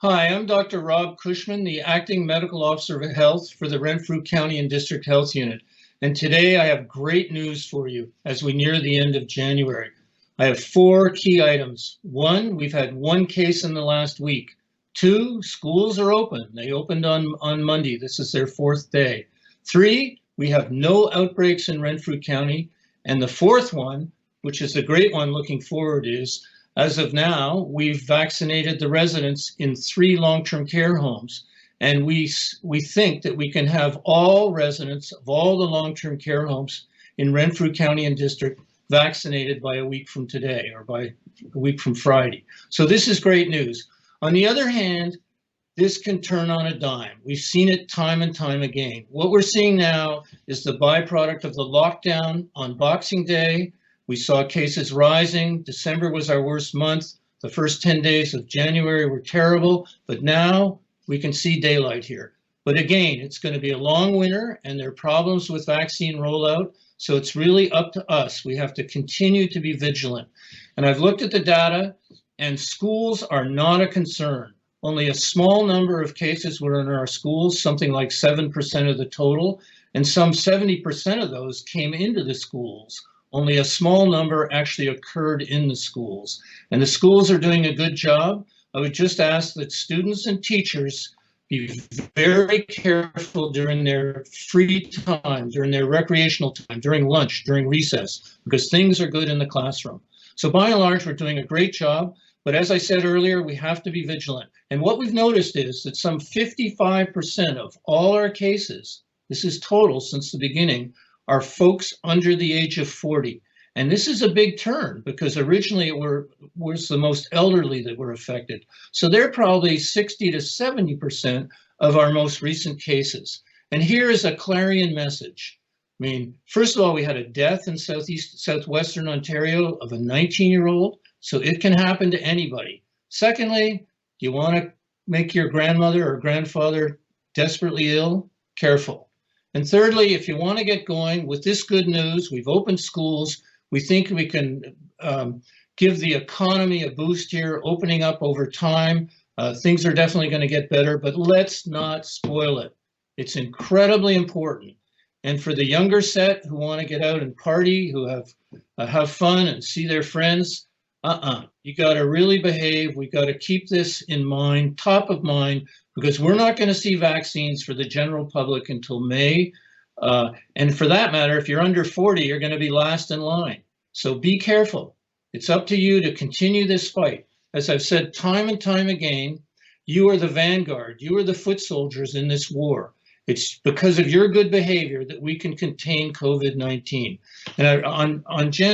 Hi, I'm Dr. Rob Cushman, the Acting Medical Officer of Health for the Renfrew County and District Health Unit. And today I have great news for you as we near the end of January. I have 4 key items. 1, we've had 1 case in the last week. 2, schools are open. They opened on Monday. This is their 4th day. 3, we have no outbreaks in Renfrew County. And the 4th one, which is a great one looking forward, is as of now, we've vaccinated the residents in 3 long-term care homes, and we think that we can have all residents of all the long-term care homes in Renfrew County and District vaccinated by a week from today or by a week from Friday. So this is great news. On the other hand, this can turn on a dime. We've seen it time and time again. What we're seeing now is the byproduct of the lockdown on Boxing Day. We saw cases rising. December was our worst month. The first 10 days of January were terrible, but now we can see daylight here. But again, it's going to be a long winter and there are problems with vaccine rollout. So it's really up to us. We have to continue to be vigilant. And I've looked at the data and schools are not a concern. Only a small number of cases were in our schools, something like 7% of the total, and some 70% of those came into the schools. Only a small number actually occurred in the schools. And the schools are doing a good job. I would just ask that students and teachers be very careful during their free time, during their recreational time, during lunch, during recess, because things are good in the classroom. So by and large, we're doing a great job. But as I said earlier, we have to be vigilant. And what we've noticed is that some 55% of all our cases, this is total since the beginning, are folks under the age of 40. And this is a big turn because originally it was the most elderly that were affected. So they're probably 60 to 70% of our most recent cases. And here is a clarion message. I mean, first of all, we had a death in southwestern Ontario of a 19-year-old. So it can happen to anybody. Secondly, do you want to make your grandmother or grandfather desperately ill? Careful. And thirdly, if you want to get going with this good news, we've opened schools. We think we can give the economy a boost here, opening up over time. Things are definitely going to get better, but let's not spoil it. It's incredibly important. And for the younger set who want to get out and party, who have fun and see their friends, you got to really behave. We got to keep this in mind, top of mind, because we're not going to see vaccines for the general public until May. And for that matter, if you're under 40, you're going to be last in line. So be careful. It's up to you to continue this fight. As I've said time and time again, you are the vanguard. You are the foot soldiers in this war. It's because of your good behavior that we can contain COVID-19. And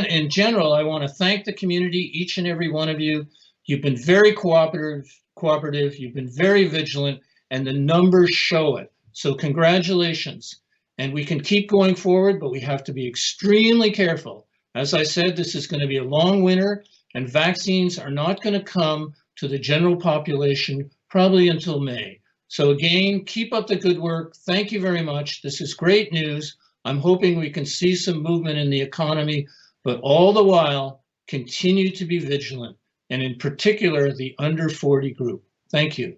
in general, I want to thank the community, each and every one of you. You've been very cooperative, you've been very vigilant, and the numbers show it. So congratulations. And we can keep going forward, but we have to be extremely careful. As I said, this is going to be a long winter, and vaccines are not going to come to the general population probably until May. So again, keep up the good work. Thank you very much. This is great news. I'm hoping we can see some movement in the economy, but all the while, continue to be vigilant, and in particular, the under 40 group. Thank you.